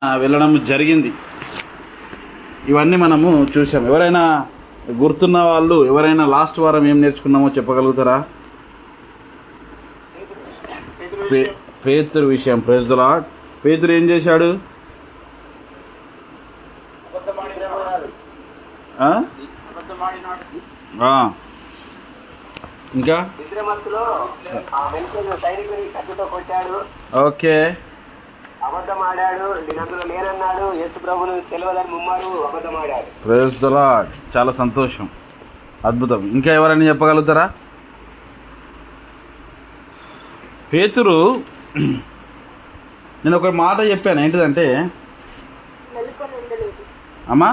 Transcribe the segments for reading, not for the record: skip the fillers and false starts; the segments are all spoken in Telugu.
వెళ్ళడం జరిగింది. ఇవన్నీ మనము చూసాం. ఎవరైనా గుర్తున్న వాళ్ళు ఎవరైనా లాస్ట్ వారం ఏం నేర్చుకున్నామో చెప్పగలుగుతారా? పేతురు విషయం. Praise the lord. పేతురు ఏం చేశాడు? ఇంకా ఓకే, అబద్ధమాడాడు, నేనందులో లేనన్నాడు, యేసు ప్రభువును తెలియదని ముమ్మారు అబద్ధమాడాడు. Praise the lord. చాలా సంతోషం, అద్భుతం. ఇంకా ఎవరైనా చెప్పగలుగుతారా? పేతురు, నేను ఒక మాట చెప్పాను, ఏంటిదంటే అమ్మా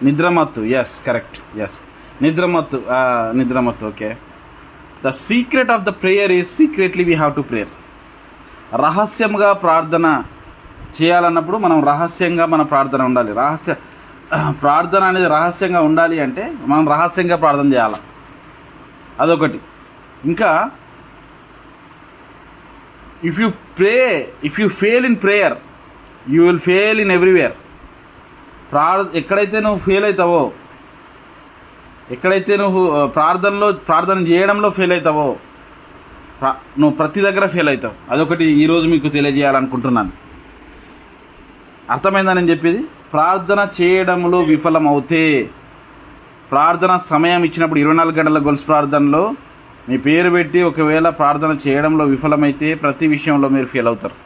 నిద్రమత్తు. Yes, correct. ఎస్, నిద్రమత్తు. Okay. The secret of the prayer is secretly we have to prayer. రహస్యంగా ప్రార్థన చేయాలన్నప్పుడు మనం రహస్యంగా మన ప్రార్థన ఉండాలి. ప్రార్థన అనేది రహస్యంగా ఉండాలి అంటే మనం రహస్యంగా ప్రార్థన చేయాలి. అదొకటి. ఇంకా if you fail in prayer you will fail in everywhere. ఎక్కడైతే నువ్వు ఫెయిల్ అవుతావో, ఎక్కడైతే నువ్వు ప్రార్థన చేయడంలో ఫెయిల్ అవుతావో నువ్వు ప్రతి దగ్గర ఫెయిల్ అవుతావు. అదొకటి ఈరోజు మీకు తెలియజేయాలనుకుంటున్నాను. అర్థమైందా నేను చెప్పేది? ప్రార్థన చేయడంలో విఫలమవుతే, ప్రార్థన సమయం ఇచ్చినప్పుడు 24 గంటల గొలుసు ప్రార్థనలో మీ పేరు పెట్టి ఒకవేళ ప్రార్థన చేయడంలో విఫలమైతే ప్రతి విషయంలో మీరు ఫెయిల్ అవుతారు.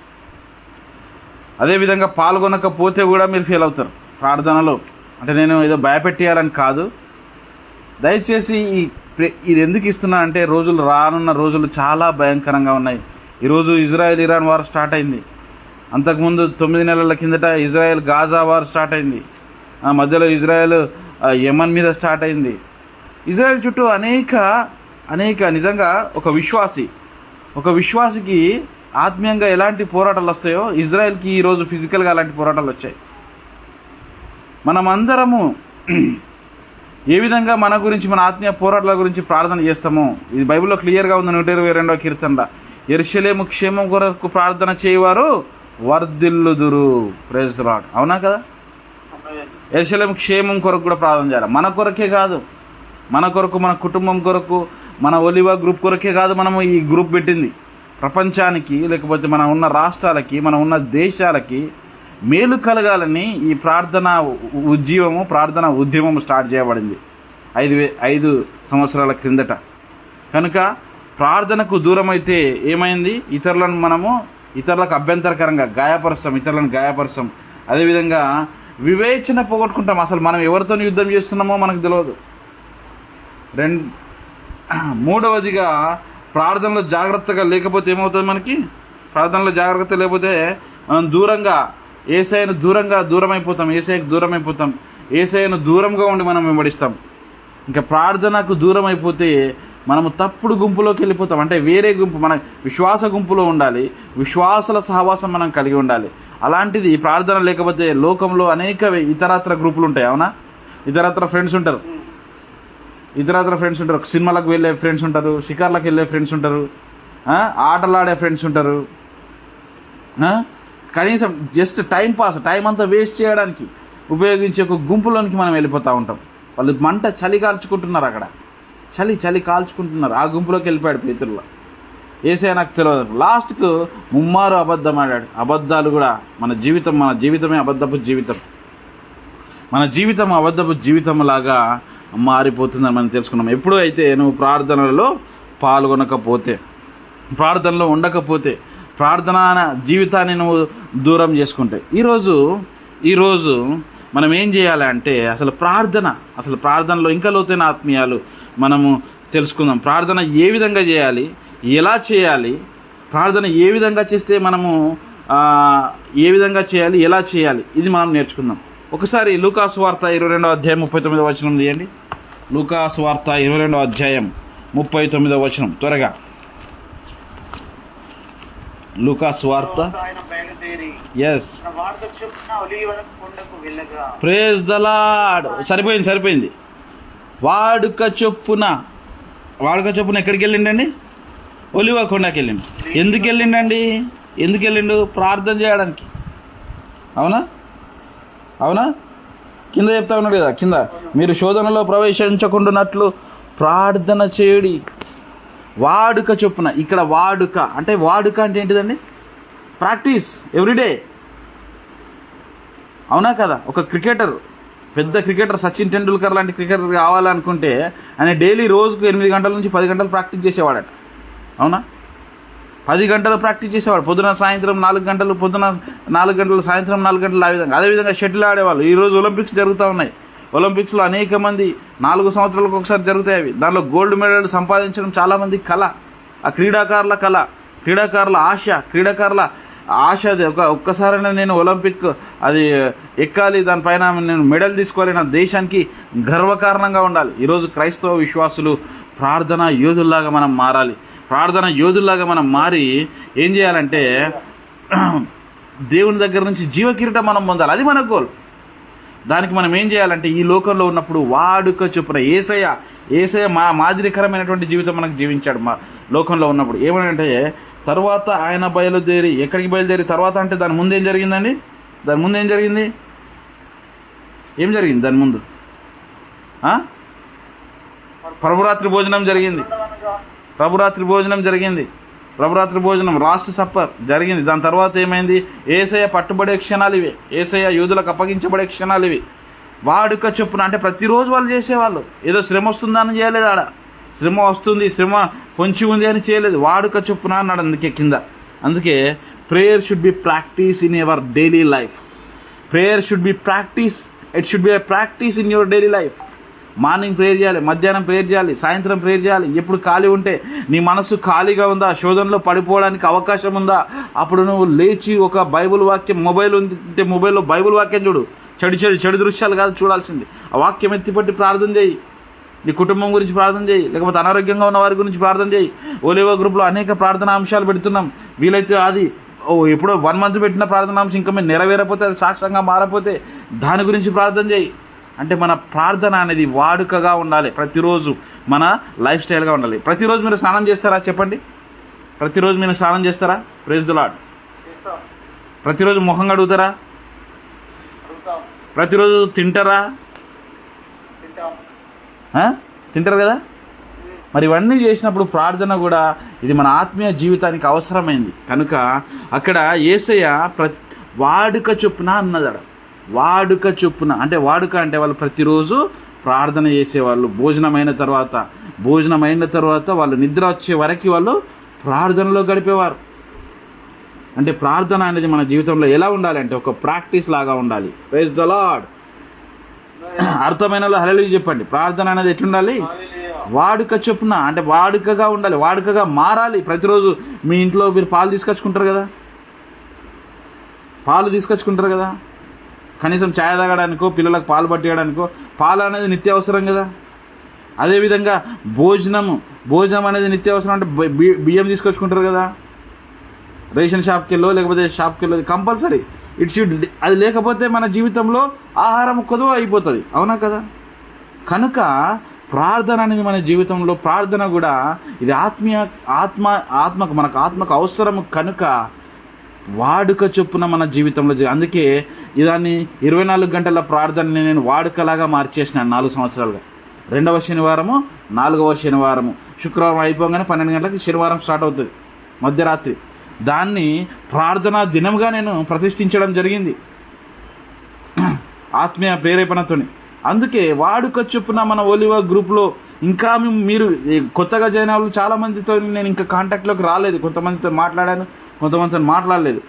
అదేవిధంగా పాల్గొనకపోతే కూడా మీరు ఫెయిల్ అవుతారు ప్రార్థనలో. అంటే నేను ఏదో భయపెట్టేయాలని కాదు. దయచేసి ఇది ఎందుకు ఇస్తున్నా అంటే రానున్న రోజులు చాలా భయంకరంగా ఉన్నాయి. ఈరోజు ఇజ్రాయెల్-ఇరాన్ వార్ స్టార్ట్ అయింది. అంతకుముందు 9 నెలల కిందట ఇజ్రాయెల్ గాజా వార్ స్టార్ట్ అయింది. మధ్యలో ఇజ్రాయెల్ యెమన్ మీద స్టార్ట్ అయింది. ఇజ్రాయెల్ చుట్టూ అనేక నిజంగా ఒక విశ్వాసికి ఆత్మీయంగా ఎలాంటి పోరాటాలు వస్తాయో ఇజ్రాయెల్కి ఈరోజు ఫిజికల్గా అలాంటి పోరాటాలు వచ్చాయి. మనమందరము ఏ విధంగా మన గురించి, మన ఆత్మీయ పోరాటాల గురించి ప్రార్థన చేస్తామో ఇది బైబిల్లో క్లియర్గా ఉంది. 122వ కీర్తనలో యెరూషలేము క్షేమం కొరకు ప్రార్థన చేయవారు వర్ధిల్లుదురు. Praise the lord. అవునా కదా? యెరూషలేము క్షేమం కొరకు కూడా ప్రార్థన చేయాలి. మన కొరకే కాదు, మన కొరకు, మన కుటుంబం కొరకు, మన ఒలివా గ్రూప్ కొరకే కాదు మనము ఈ గ్రూప్ పెట్టింది. ప్రపంచానికి, లేకపోతే మనం ఉన్న రాష్ట్రాలకి, మనం ఉన్న దేశాలకి మేలు కలగాలని ఈ ప్రార్థన ఉద్యమం స్టార్ట్ చేయబడింది 5 సంవత్సరాల క్రిందట. కనుక ప్రార్థనకు దూరం అయితే ఏమైంది? ఇతరులకు అభ్యంతరకరంగా ఇతరులను గాయపరుస్తాం. అదేవిధంగా వివేచన పోగొట్టుకుంటాం. అసలు మనం ఎవరితో యుద్ధం చేస్తున్నామో మనకు తెలియదు. మూడవదిగా ప్రార్థనలో జాగ్రత్తగా లేకపోతే ఏమవుతుంది? ప్రార్థనలో జాగ్రత్త లేకపోతే మనం ఏసయ్యను దూరం అయిపోతాం. ఏసయ్యను దూరంగా ఉండి మనం వెంబడిస్తాం. ఇంకా ప్రార్థనకు దూరం అయిపోతే మనము తప్పుడు గుంపులోకి వెళ్ళిపోతాం. అంటే వేరే గుంపు, మన విశ్వాస గుంపులో ఉండాలి, విశ్వాసుల సహవాసం మనం కలిగి ఉండాలి. అలాంటిది ప్రార్థన లేకపోతే లోకంలో అనేక ఇతరత్ర గ్రూపులు ఉంటాయి. అవునా? ఇతరత్ర ఫ్రెండ్స్ ఉంటారు. సినిమాలకు వెళ్ళే ఫ్రెండ్స్ ఉంటారు, షికార్లకు వెళ్ళే ఫ్రెండ్స్ ఉంటారు, ఆటలాడే ఫ్రెండ్స్ ఉంటారు. కనీసం జస్ట్ టైం అంతా వేస్ట్ చేయడానికి ఉపయోగించే ఒక గుంపులోనికి మనం వెళ్ళిపోతూ ఉంటాం. వాళ్ళు చలి కాల్చుకుంటున్నారు, అక్కడ చలి కాల్చుకుంటున్నారు. ఆ గుంపులోకి వెళ్ళిపోయాడు పేతురులో. యేసయ్య నాకు తెలియదు. లాస్ట్కు ముమ్మారు అబద్ధమాడాడు. అబద్ధాలు కూడా మన జీవితమే అబద్ధపు జీవితం. మన జీవితం అబద్ధపు జీవితం లాగా మారిపోతుందని మనం తెలుసుకున్నాం. ఎప్పుడు అయితే నువ్వు ప్రార్థనలో పాల్గొనకపోతే, ప్రార్థనలో ఉండకపోతే, ప్రార్థన జీవితాన్ని నువ్వు దూరం చేసుకుంటే, ఈరోజు మనం ఏం చేయాలి అంటే అసలు ప్రార్థనలో ఇంకా లోతైన ఆత్మీయాలు మనము తెలుసుకుందాం. ప్రార్థన ఏ విధంగా చేయాలి, ఎలా చేయాలి, ప్రార్థన ఏ విధంగా చేస్తే మనము ఏ విధంగా చేయాలి, ఎలా చేయాలి, ఇది మనం నేర్చుకుందాం. ఒకసారి లూకాసు వార్త 22వ అధ్యాయం 39వ వచనం తీయండి. లూకాసు వార్త 22వ అధ్యాయం 39వ వచనం త్వరగా. లూకాసు వార్త. Yes, praise the lord. సరిపోయింది. వాడుక చొప్పున ఎక్కడికి వెళ్ళిండండి? ఒలివ కొండకి వెళ్ళిండు. ఎందుకు వెళ్ళిండు? ప్రార్థన చేయడానికి. అవునా అవునా? కింద చెప్తా ఉన్నాడు కదా, కింద మీరు శోధనలో ప్రవేశించకుండానట్లు ప్రార్థన చేయుడి వాడుక చొప్పున. ఇక్కడ వాడుక అంటే ఏంటిదండి? Practice everyday. అవునా కదా? ఒక క్రికెటర్, పెద్ద క్రికెటర్ సచిన్ టెండూల్కర్ లాంటి క్రికెటర్ కావాలనుకుంటే ఆయన డైలీ రోజుకు 8 గంటల నుంచి 10 గంటలు ప్రాక్టీస్ చేసేవాడట. అవునా? 10 గంటలు ప్రాక్టీస్ చేసేవాడు. పొద్దున సాయంత్రం 4 గంటలు, పొద్దున 4 గంటలు, సాయంత్రం 4 గంటలు. అదేవిధంగా షటిల్ ఆడేవాళ్ళు. ఈరోజు ఒలింపిక్స్ జరుగుతూ ఉన్నాయి. ఒలింపిక్స్లో అనేక మంది 4 సంవత్సరాలకు ఒకసారి జరుగుతాయి అవి. దానిలో గోల్డ్ మెడల్ సంపాదించడం చాలామంది కళ, ఆ క్రీడాకారుల కళ, క్రీడాకారుల ఆశ, అది ఒక్కసారైనా నేను ఒలింపిక్ అది ఎక్కాలి, దానిపైన నేను మెడల్ తీసుకోవాలి, నా దేశానికి గర్వకారణంగా ఉండాలి. ఈరోజు క్రైస్తవ విశ్వాసులు ప్రార్థనా యోధుల్లాగా మనం మారాలి. ప్రార్థన యోధుల్లాగా మనం మారి ఏం చేయాలంటే దేవుని దగ్గర నుంచి జీవకిరీటం మనం పొందాలి. అది మన గోల్. దానికి మనం ఏం చేయాలంటే ఈ లోకంలో ఉన్నప్పుడు వాడుక చొప్పున ఏసయ్య మాదిరికరమైనటువంటి జీవితం మనకు జీవించాడు. మా లోకంలో ఉన్నప్పుడు ఏమనంటే తర్వాత ఆయన బయలుదేరి, ఎక్కడికి బయలుదేరి? తర్వాత అంటే దాని ముందు ఏం జరిగిందండి? దాని ముందు ఏం జరిగింది? దాని ముందు ప్రభురాత్రి భోజనం జరిగింది. ప్రభురాత్రి భోజనం లాస్ట్ సప్పర్ జరిగింది. దాని తర్వాత ఏమైంది? యేసయ్య పట్టుబడే క్షణాలు ఇవి. యేసయ్య యూదులకు అప్పగించబడే క్షణాలు ఇవి. వాడుక చొప్పున అంటే ప్రతిరోజు వాళ్ళు చేసేవాళ్ళు. ఏదో శ్రమ వస్తుందని చేయలేదు. ఆడ శ్రమ వస్తుంది, శ్రమ పొంచి ఉంది అని చేయలేదు. వాడుక చొప్పున అన్నాడు. అందుకే prayer should be practice in your daily life. Prayer should be practice. It should be a practice in your daily life. Morning prayer చేయాలి, మధ్యాహ్నం ప్రేయర్ చేయాలి, సాయంత్రం ప్రేయర్ చేయాలి. ఎప్పుడు ఖాళీ ఉంటే, నీ మనసు ఖాళీగా ఉందా, శోధనలో పడిపోవడానికి అవకాశం ఉందా, అప్పుడు నువ్వు లేచి ఒక బైబుల్ వాక్యం, మొబైల్ ఉంటే మొబైల్లో బైబుల్ వాక్యం చూడు. చెడు దృశ్యాలు కాదు చూడాల్సింది. ఆ వాక్యం ఎత్తిపట్టి ప్రార్థన చేయి. నీ కుటుంబం గురించి ప్రార్థన చేయి, లేకపోతే అనారోగ్యంగా ఉన్న వారి గురించి ప్రార్థన చేయి. ఓలేవో గ్రూప్లో అనేక ప్రార్థనా అంశాలు పెడుతున్నాం. వీలైతే అది ఎప్పుడో 1 month పెట్టిన ప్రార్థనాంశం ఇంకా మీరు నెరవేరపోతే, అది సాక్ష్యంగా మారపోతే దాని గురించి ప్రార్థన చేయి. అంటే మన ప్రార్థన అనేది వాడుకగా ఉండాలి. ప్రతిరోజు మన లైఫ్ స్టైల్గా ఉండాలి. ప్రతిరోజు మీరు స్నానం చేస్తారా? చెప్పండి. ప్రతిరోజు మీరు స్నానం చేస్తారా? Praise the lord. ప్రతిరోజు ముఖం కడుగుతారా? ప్రతిరోజు తింటారా? తింటారు కదా. మరి ఇవన్నీ చేసినప్పుడు ప్రార్థన కూడా ఇది మన ఆత్మీయ జీవితానికి అవసరమైంది. కనుక అక్కడ యేసయ్య వాడుక చొప్పున అన్నదాడు. వాడుక చొప్పున అంటే వాడుక అంటే వాళ్ళు ప్రతిరోజు ప్రార్థన చేసేవాళ్ళు. భోజనమైన తర్వాత వాళ్ళు నిద్ర వచ్చే వరకు వాళ్ళు ప్రార్థనలో గడిపేవారు. అంటే ప్రార్థన అనేది మన జీవితంలో ఎలా ఉండాలి అంటే ఒక ప్రాక్టీస్ లాగా ఉండాలి. Praise the lord. అర్థమైన వాళ్ళు హల్లెలూయా చెప్పండి. ప్రార్థన అనేది ఎట్లుండాలి? వాడుక చొప్పున అంటే వాడుకగా ఉండాలి, వాడుకగా మారాలి. ప్రతిరోజు మీ ఇంట్లో మీరు పాలు తీసుకొచ్చుకుంటారు కదా. కనీసం ఛాయ్ తాగడానికో, పిల్లలకు పాలు పట్టియడానికో పాలు అనేది నిత్యావసరం కదా. అదేవిధంగా భోజనం అనేది నిత్యావసరం. అంటే బియ్యం తీసుకొచ్చుకుంటారు కదా, రేషన్ షాప్కి వెళ్ళో లేకపోతే షాప్కి వెళ్ళో కంపల్సరీ. అది లేకపోతే మన జీవితంలో ఆహారం కొదువ అయిపోతుంది. అవునా కదా? కనుక ప్రార్థన అనేది మన జీవితంలో, ప్రార్థన కూడా ఇది ఆత్మకు మనకు ఆత్మకు అవసరం. కనుక వాడుక చొప్పున మన జీవితంలో అందుకే దాన్ని 24 గంటల ప్రార్థనని నేను వాడుకలాగా మార్చేసినాను 4 సంవత్సరాలుగా. 2వ శనివారము, 4వ శనివారము, శుక్రవారం అయిపోగానే 12 గంటలకు శనివారం స్టార్ట్ అవుతుంది మధ్యరాత్రి. దాన్ని ప్రార్థనా దినంగా నేను ప్రతిష్ఠించడం జరిగింది ఆత్మీయ ప్రేరేపణతోని. అందుకే వాడుక చొప్పున మన ఒలివ గ్రూప్లో ఇంకా మీరు కొత్తగా జాయిన్ అవ్వాలి చాలామందితో నేను ఇంకా కాంటాక్ట్లోకి రాలేదు. కొంతమందితో మాట్లాడాను, కొంతమందితో మాట్లాడలేదు.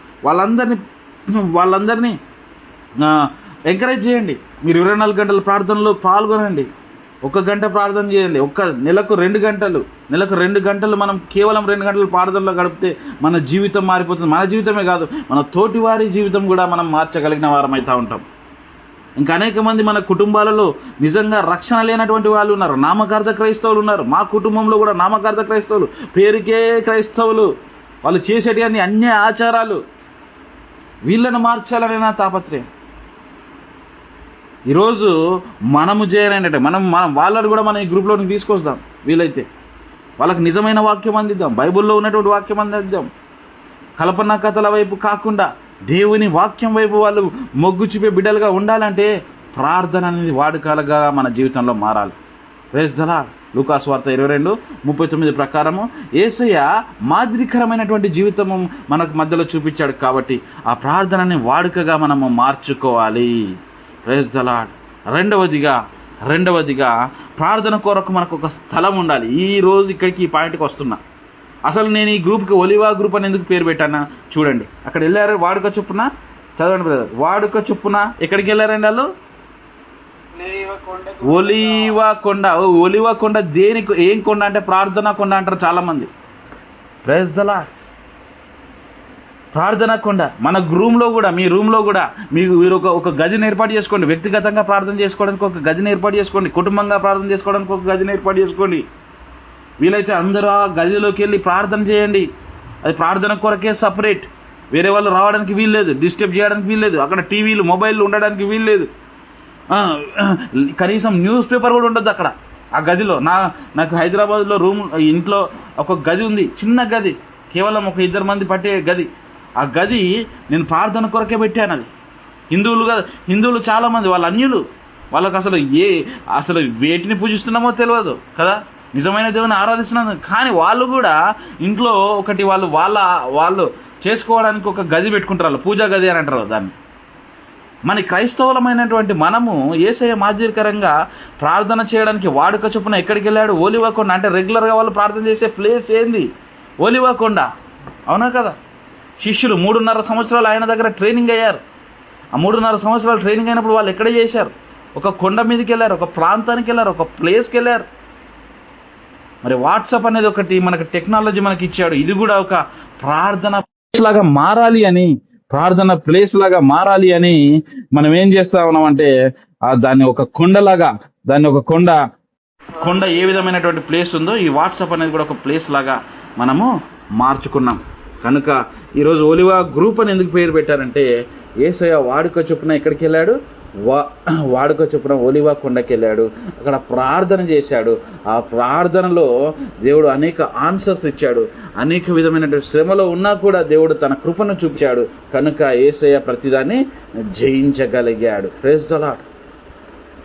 వాళ్ళందరినీ ఎంకరేజ్ చేయండి. మీరు 24 గంటల ప్రార్థనలో పాల్గొనండి. 1 గంట ప్రార్థన చేయండి. నెలకు 2 గంటలు మనం కేవలం 2 గంటలు ప్రార్థనలో గడిపితే మన జీవితం మారిపోతుంది. మన జీవితమే కాదు, మన తోటి వారి జీవితం కూడా మనం మార్చగలిగిన వారం అవుతూ ఉంటాం. ఇంకా అనేక మంది మన కుటుంబాలలో నిజంగా రక్షణ లేనటువంటి వాళ్ళు ఉన్నారు, నామకార్థ క్రైస్తవులు ఉన్నారు. మా కుటుంబంలో కూడా నామకార్థ క్రైస్తవులు, పేరుకే క్రైస్తవులు. వాళ్ళు చేసేటి అన్య ఆచారాలు. వీళ్ళను మార్చాలనే నా తాపత్రయం. ఈరోజు మనము చేయనంటే మనం వాళ్ళని కూడా మనం ఈ గ్రూప్లోకి తీసుకొస్తాం. వీలైతే వాళ్ళకి నిజమైన వాక్యం అందిద్దాం, బైబిల్లో ఉన్నటువంటి వాక్యం అందిద్దాం. కల్పనా కథల వైపు కాకుండా దేవుని వాక్యం వైపు వాళ్ళు మొగ్గు చూపే బిడ్డలుగా ఉండాలంటే ప్రార్థన అనేది వాడుకలుగా మన జీవితంలో మారాలి. Praise the lord. లూకాసు వార్త 22:39 ప్రకారము యేసయ్య మాదిరికరమైనటువంటి జీవితము మనకు మధ్యలో చూపించాడు. కాబట్టి ఆ ప్రార్థనని వాడుకగా మనము మార్చుకోవాలి. Praise the lord. రెండవదిగా ప్రార్థన కొరకు మనకు ఒక స్థలం ఉండాలి. ఈరోజు ఇక్కడికి ఈ పాయింట్కి వస్తున్నా. అసలు నేను ఈ గ్రూప్కి ఒలివా గ్రూప్ అని ఎందుకు పేరు పెట్టానా చూడండి. అక్కడ వెళ్ళారు వాడుక చొప్పున, చదవండి బ్రదర్, వాడుక చొప్పున ఎక్కడికి వెళ్ళారండి వాళ్ళు? ఒలివ కొండ. ఒలివ కొండ దేనికి, ఏం కొండ అంటే ప్రార్థనా కొండ అంటారు చాలామంది. Praise the lord. ప్రార్థనా కొండ. మన రూమ్లో కూడా, మీ రూమ్లో కూడా మీరు ఒక గదిని ఏర్పాటు చేసుకోండి. వ్యక్తిగతంగా ప్రార్థన చేసుకోవడానికి ఒక గదిని ఏర్పాటు చేసుకోండి. కుటుంబంగా ప్రార్థన చేసుకోవడానికి ఒక గదిని ఏర్పాటు చేసుకోండి. వీలైతే అందరూ ఆ గదిలోకి వెళ్ళి ప్రార్థన చేయండి. అది ప్రార్థన కొరకే సపరేట్. వేరే వాళ్ళు రావడానికి వీల్లేదు, డిస్టర్బ్ చేయడానికి వీల్లేదు, అక్కడ టీవీలు మొబైల్లు ఉండడానికి వీల్లేదు, కనీసం న్యూస్ పేపర్ కూడా ఉండదు అక్కడ ఆ గదిలో. నాకు హైదరాబాద్లో ఇంట్లో ఒక గది ఉంది, చిన్న గది, కేవలం ఒక 2 మంది పట్టే గది. ఆ గది నేను ప్రార్థన కొరకే పెట్టాను. అది హిందువులు చాలామంది, వాళ్ళ అన్యులు, వాళ్ళకు అసలు వేటిని పూజిస్తున్నామో తెలియదు కదా, నిజమైన దేవుని ఆరాధిస్తున్నాను. కానీ వాళ్ళు కూడా ఇంట్లో ఒకటి వాళ్ళు చేసుకోవడానికి ఒక గది పెట్టుకుంటారు, పూజా గది అని అంటారు దాన్ని. మన క్రైస్తవులమైనటువంటి మనము యేసయ్య మాదిరికరంగా ప్రార్థన చేయడానికి వాడుక చొప్పున ఎక్కడికి వెళ్ళాడు? ఒలివ కొండ. అంటే రెగ్యులర్గా వాళ్ళు ప్రార్థన చేసే ప్లేస్ ఏంది? ఒలివ కొండ. అవునా కదా? శిష్యులు 3.5 సంవత్సరాలు ఆయన దగ్గర ట్రైనింగ్ అయ్యారు. ఆ 3.5 సంవత్సరాలు ట్రైనింగ్ అయినప్పుడు వాళ్ళు ఎక్కడ చేశారు? ఒక కొండ మీదకి వెళ్ళారు, ఒక ప్రాంతానికి వెళ్ళారు, ఒక ప్లేస్కి వెళ్ళారు. మరి వాట్సాప్ అనేది ఒకటి మనకు టెక్నాలజీ మనకి ఇచ్చాడు. ఇది కూడా ఒక ప్రార్థన ప్లేస్ లాగా మారాలి అని మనం ఏం చేస్తా ఉన్నామంటే దాన్ని ఒక కొండలాగా, కొండ ఏ విధమైనటువంటి ప్లేస్ ఉందో ఈ వాట్సాప్ అనేది కూడా ఒక ప్లేస్ లాగా మనము మార్చుకున్నాం. కనుక ఈరోజు ఒలివా గ్రూప్ అని ఎందుకు పేరు పెట్టారంటే యేసయ్య వాడుక చొప్పున ఎక్కడికి వెళ్ళాడు? వాడుక చొప్పున ఒలివా కొండకి వెళ్ళాడు. అక్కడ ప్రార్థన చేశాడు. ఆ ప్రార్థనలో దేవుడు అనేక ఆన్సర్స్ ఇచ్చాడు. అనేక విధమైనటువంటి శ్రమలో ఉన్నా కూడా దేవుడు తన కృపను చూపించాడు. కనుక యేసయ్య ప్రతిదాన్ని జయించగలిగాడు. Praise the lord.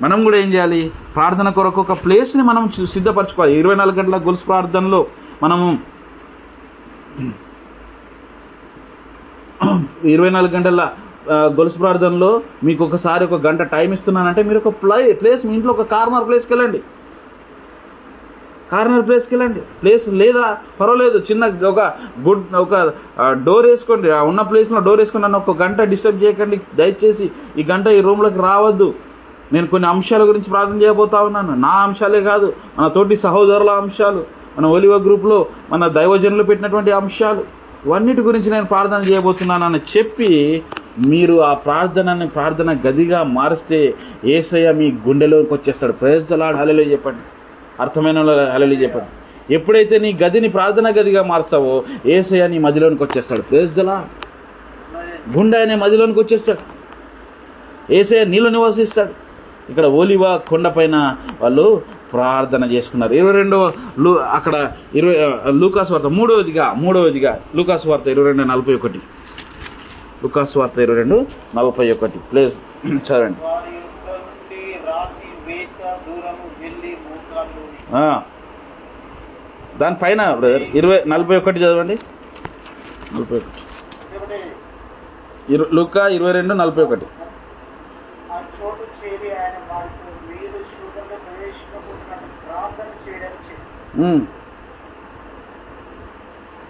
మనం కూడా ఏం చేయాలి? ప్రార్థన కొరకు ఒక ప్లేస్ని మనం సిద్ధపరచుకోవాలి. 24 గంటల గొలుసు ప్రార్థనలో మనము 24 గంటల గొలుసు ప్రార్థనలో మీకు ఒకసారి 1 గంట టైం ఇస్తున్నానంటే మీరు ఒక ప్లేస్, మీ ఇంట్లో ఒక కార్నర్ ప్లేస్కి వెళ్ళండి. ప్లేస్ లేదా పర్వాలేదు, చిన్న ఒక డోర్ వేసుకోండి. ఉన్న ప్లేస్లో డోర్ వేసుకొని నన్ను 1 గంట డిస్టర్బ్ చేయకండి దయచేసి. ఈ గంట ఈ రూమ్లోకి రావద్దు. నేను కొన్ని అంశాల గురించి ప్రార్థన చేయబోతా ఉన్నాను. నా అంశాలే కాదు, మన తోటి సహోదరుల అంశాలు, మన ఒలివ గ్రూప్లో మన దైవజనులు పెట్టినటువంటి అంశాలు, ఇవన్నిటి గురించి నేను ప్రార్థన చేయబోతున్నానని చెప్పి మీరు ఆ ప్రార్థన గదిగా మారిస్తే యేసయ్య మీ గుండెలోకి వచ్చేస్తాడు. Praise the lord. హల్లెలూయా చెప్పండి. అర్థమైన హల్లెలూయా చెప్పండి. ఎప్పుడైతే నీ గదిని ప్రార్థన గదిగా మారుస్తావో యేసయ్య నీ మధ్యలోనికి వచ్చేస్తాడు. Praise the lord. గుండె అనే మధ్యలోనికి వచ్చేస్తాడు. యేసయ్య నీలో నివసిస్తాడు. ఇక్కడ ఒలివ కొండపైన వాళ్ళు ప్రార్థన చేసుకున్నారు. 22 అక్కడ లూకాసు వార్త మూడవదిగా లూకాసు వార్త 22:41. లూకాసు వార్త 22:41 ప్లీజ్ చదవండి. దానిపైన 41 చదవండి. 41 లూకా 22:41.